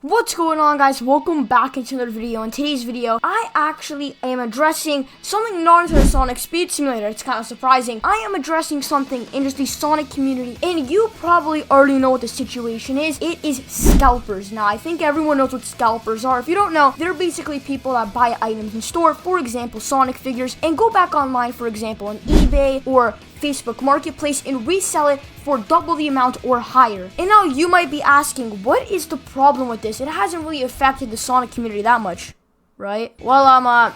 What's going on, guys? Welcome back into another video. In today's video, I actually am addressing something not into the Sonic Speed Simulator. It's kind of surprising. I am addressing something in just the Sonic community, and you probably already know what the situation is. It is scalpers. Now, I think everyone knows what scalpers are. If you don't know, they're basically people that buy items in store, for example, Sonic figures, and go back online, for example, on eBay or Facebook Marketplace and resell it for double the amount or higher. And now you might be asking, what is the problem with this? It hasn't really affected the Sonic community that much, right? Well,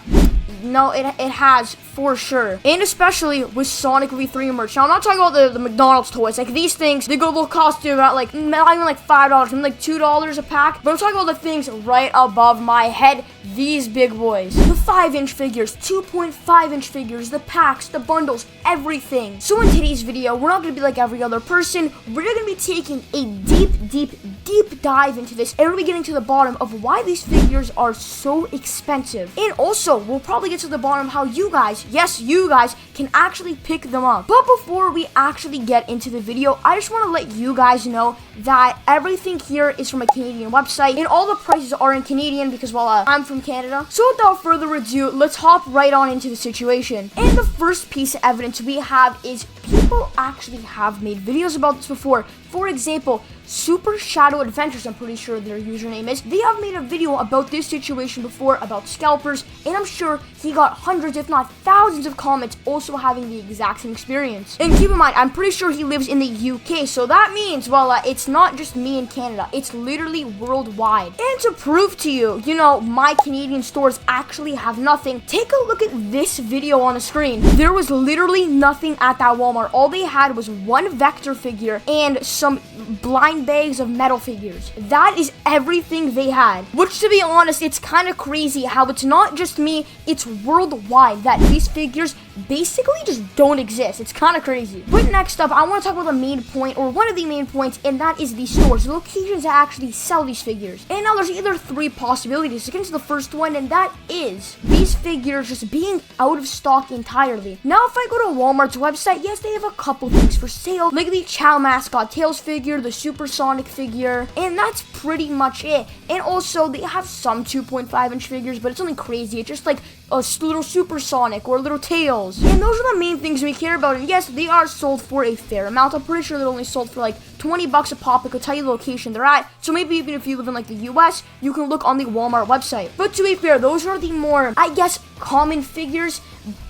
no, it has for sure, and especially with Sonic V3 merch. Now, I'm not talking about the McDonald's toys. Like, these things, they will cost you about like not even like $5, maybe like $2 a pack. But I'm talking about the things right above my head. These big boys, the 5-inch figures, 2.5-inch figures, the packs, the bundles, everything. So in today's video, we're not gonna be like every other person. We're gonna be taking a deep dive into this, and we're gonna be getting to the bottom of why these figures are so expensive. And also, we'll probably get to the bottom of how you guys, yes, you guys, can actually pick them up. But before we actually get into the video, I just want to let you guys know that everything here is from a Canadian website, and all the prices are in Canadian because, well, I'm from Canada. So without further ado, let's hop right on into the situation. And the first piece of evidence we have is people actually have made videos about this before. For example, Super Shadow Adventures, I'm pretty sure their username is. They have made a video about this situation before, about scalpers, and I'm sure he got hundreds, if not thousands of comments also having the exact same experience. And keep in mind, I'm pretty sure he lives in the UK, so that means, well, it's not just me in Canada. It's literally worldwide. And to prove to you, my Canadian stores actually have nothing, take a look at this video on the screen. There was literally nothing at that Walmart. All they had was one Vector figure and some blind bags of metal figures. That is everything they had. Which, to be honest, it's kind of crazy how it's not just me, it's worldwide that these figures basically just don't exist. It's kind of crazy. But next up, I want to talk about the main point, or one of the main points, and that is the stores, the locations that actually sell these figures. And now there's either three possibilities. To get into the first one, and that is these figures just being out of stock entirely. Now, if I go to Walmart's website, yes, they have a couple things for sale, like the Chow Mascot Tails figure, the Super Sonic figure, and that's pretty much it. And also, they have some 2.5-inch figures, but it's nothing crazy. It's just like a little Super Sonic or little Tails. And those are the main things we care about. And yes, they are sold for a fair amount. I'm pretty sure they're only sold for like $20 a pop. I could tell you the location they're at. So maybe even if you live in like the US, you can look on the Walmart website. But to be fair, those are the more, I guess, common figures.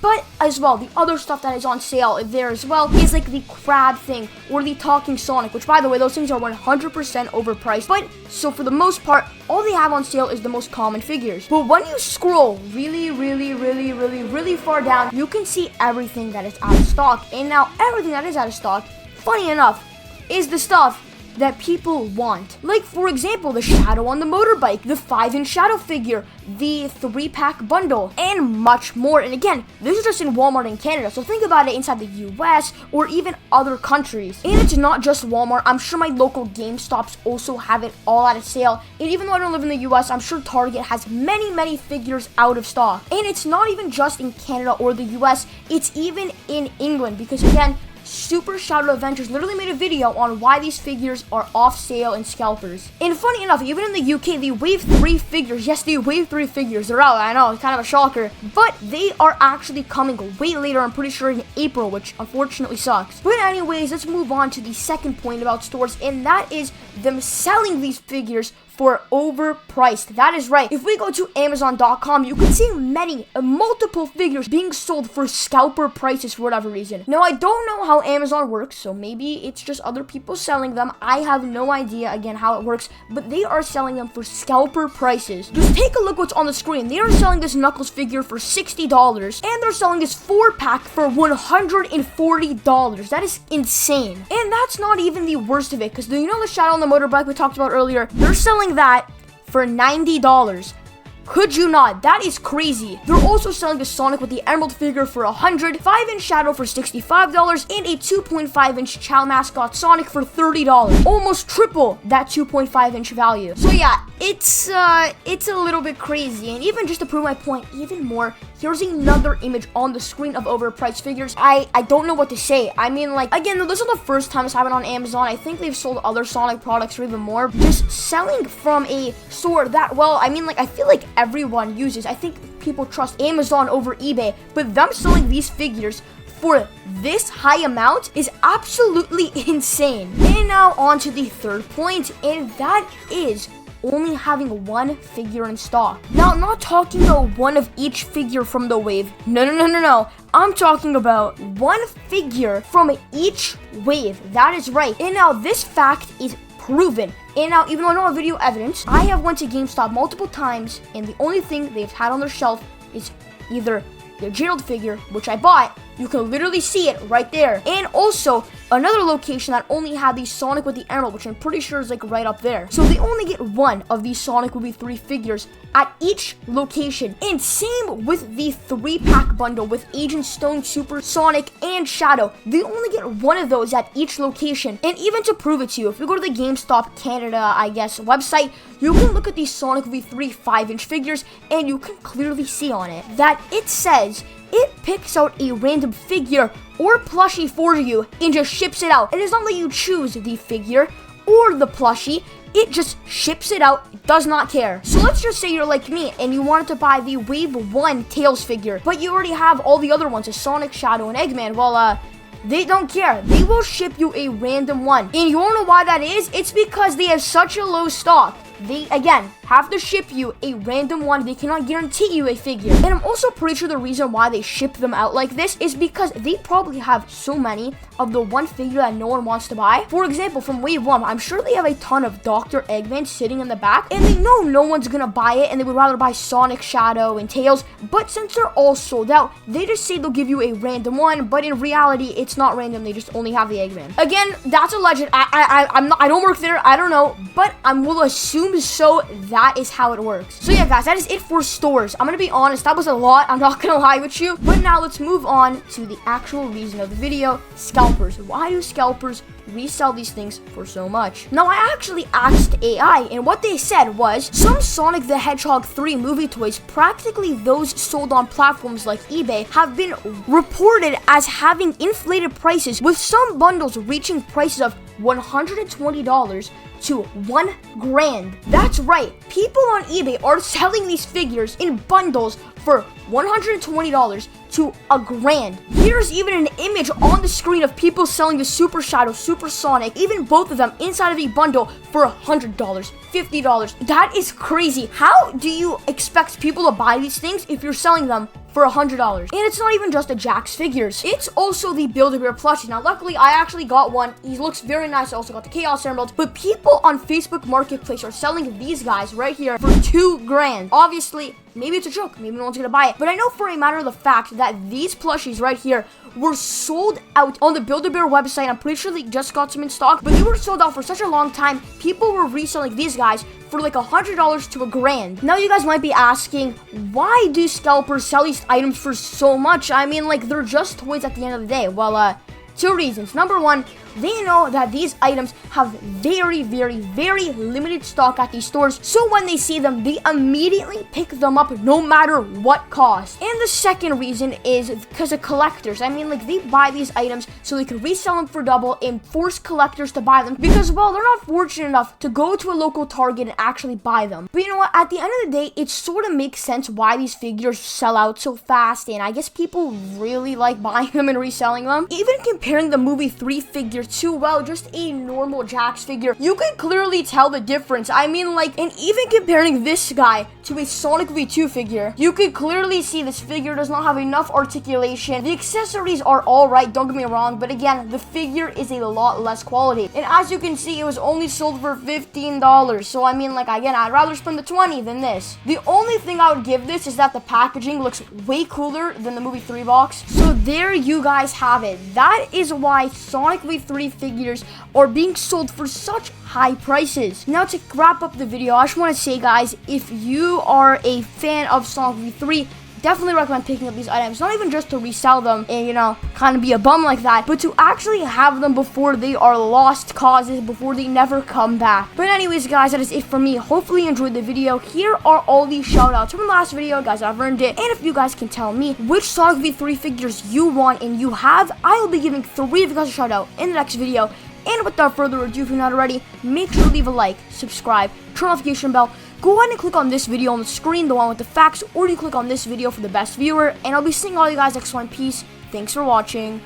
But as well, the other stuff that is on sale there as well is like the crab thing or the talking Sonic, which, by the way, those things are 100% overpriced. But so for the most part, all they have on sale is the most common figures. But when you scroll really far down, you can see everything that is out of stock. And now everything that is out of stock, funny enough, is the stuff that people want. Like, for example, the Shadow on the motorbike, the 5-inch Shadow figure, the 3-pack bundle, and much more. And again, this is just in Walmart in Canada, so think about it inside the US or even other countries. And it's not just Walmart. I'm sure my local GameStops also have it all out of sale. And even though I don't live in the US, I'm sure Target has many figures out of stock. And it's not even just in Canada or the US, it's even in England, because again, Super Shadow Adventures literally made a video on why these figures are off sale in scalpers. And funny enough, even in the UK, the Wave 3 figures, yes, the Wave 3 figures, they're out. I know, it's kind of a shocker, but they are actually coming way later. I'm pretty sure in April, which unfortunately sucks. But anyways, let's move on to the second point about stores, and that is them selling these figures for overpriced. That is right. If we go to Amazon.com, you can see multiple figures being sold for scalper prices for whatever reason. Now, I don't know how Amazon works, so maybe it's just other people selling them. I have no idea, again, how it works, but they are selling them for scalper prices. Just take a look what's on the screen. They are selling this Knuckles figure for $60, and they're selling this 4-pack for $140. That is insane. And that's not even the worst of it, because the Shadow on the motorbike we talked about earlier, they're selling that for $90. Could you not? That is crazy. They're also selling the Sonic with the Emerald figure for $100, 5-inch Shadow for $65, and a 2.5-inch Chow Mascot Sonic for $30. Almost triple that 2.5-inch value. So yeah, it's a little bit crazy. And even just to prove my point even more, here's another image on the screen of overpriced figures. I don't know what to say. I mean, like, again, this is the first time this happened on Amazon. I think they've sold other Sonic products for even more. Just selling from a store that, well, I mean, like, I feel like everyone uses. I think people trust Amazon over eBay, but them selling these figures for this high amount is absolutely insane. And now on to the third point, and that is only having one figure in stock. Now, I'm not talking about one of each figure from the wave. No. I'm talking about one figure from each wave. That is right. And now this fact is proven. And now, even though I don't have video evidence, I have went to GameStop multiple times, and the only thing they've had on their shelf is either the Gerald figure, which I bought. You can literally see it right there. And also, another location that only had the Sonic with the Emerald, which I'm pretty sure is like right up there. So they only get one of these Sonic Movie 3 figures at each location. And same with the 3-pack bundle with Agent Stone, Super Sonic, and Shadow. They only get one of those at each location. And even to prove it to you, if you go to the GameStop Canada, I guess, website, you can look at these Sonic Movie 3 5-inch figures, and you can clearly see on it that it says it picks out a random figure or plushie for you and just ships it out. It does not let you choose the figure or the plushie. It just ships it out. It does not care. So let's just say you're like me and you wanted to buy the Wave 1 Tails figure, but you already have all the other ones, a Sonic, Shadow, and Eggman. Well, they don't care. They will ship you a random one. And you wanna know why that is? It's because they have such a low stock. They, again, have to ship you a random one. They cannot guarantee you a figure. And I'm also pretty sure the reason why they ship them out like this is because they probably have so many of the one figure that no one wants to buy. For example, from Wave 1, I'm sure they have a ton of Dr. Eggman sitting in the back, and they know no one's gonna buy it, and they would rather buy Sonic, Shadow, and Tails. But since they're all sold out, they just say they'll give you a random one, but in reality, it's not random. They just only have the Eggman. Again, that's alleged. I don't work there. I don't know, but I will assume so. That is how it works. So yeah, guys, that is it for stores. I'm gonna be honest, that was a lot. I'm not gonna lie with you. But now let's move on to the actual reason of the video: scalpers. Why do scalpers resell these things for so much? Now, I actually asked AI, and what they said was some Sonic the Hedgehog 3 movie toys, practically those sold on platforms like eBay, have been reported as having inflated prices, with some bundles reaching prices of $120 to $1,000. That's right, people on eBay are selling these figures in bundles for $120 to $1,000. Here's even an image on the screen of people selling the Super Shadow, Super Sonic, even both of them inside of a bundle for $100, $50. That is crazy. How do you expect people to buy these things if you're selling them for $100? And it's not even just the Jax figures. It's also the Build-A-Bear plushies. Now, luckily, I actually got one. He looks very nice. I also got the Chaos Emerald. But people on Facebook Marketplace are selling these guys right here for $2,000. Obviously, maybe it's a joke. Maybe no one's gonna buy it. But I know for a matter of the fact that these plushies right here were sold out on the Build-A-Bear website. I'm pretty sure they just got some in stock, but they were sold out for such a long time. People were reselling these guys for like $100 to $1,000. Now you guys might be asking, why do scalpers sell these items for so much? I mean, like, they're just toys at the end of the day. Well, two reasons. Number one, they know that these items have very, very, very limited stock at these stores, so when they see them, they immediately pick them up no matter what cost. And the second reason is because of collectors. I mean, like, they buy these items so they can resell them for double and force collectors to buy them because, well, they're not fortunate enough to go to a local Target and actually buy them. But you know what? At the end of the day, it sort of makes sense why these figures sell out so fast, and I guess people really like buying them and reselling them. Even comparing the movie 3 figure to, well, just a normal Jax figure, you can clearly tell the difference. I mean, like, and even comparing this guy to a Sonic V2 figure, you can clearly see this figure does not have enough articulation. The accessories are alright, don't get me wrong, but again, the figure is a lot less quality. And as you can see, it was only sold for $15. So I mean, like, again, I'd rather spend the $20 than this. The only thing I would give this is that the packaging looks way cooler than the movie 3 box. So there you guys have it. That is why Sonic V3 figures are being sold for such high prices. Now, to wrap up the video, I just want to say, guys, if you you are a fan of Sonic v3, definitely recommend picking up these items, not even just to resell them and, you know, kind of be a bum like that, but to actually have them before they are lost causes, before they never come back. But anyways, guys, that is it for me. Hopefully you enjoyed the video. Here are all these shout outs from the last video, guys. I've earned it. And if you guys can tell me which Sonic v3 figures you want and you have, I will be giving 3 of you guys a shout out in the next video. And without further ado, if you're not already, make sure to leave a like, subscribe, turn on the notification bell. Go ahead and click on this video on the screen, the one with the facts, or you click on this video for the best viewer. And I'll be seeing all you guys next one. Peace. Thanks for watching.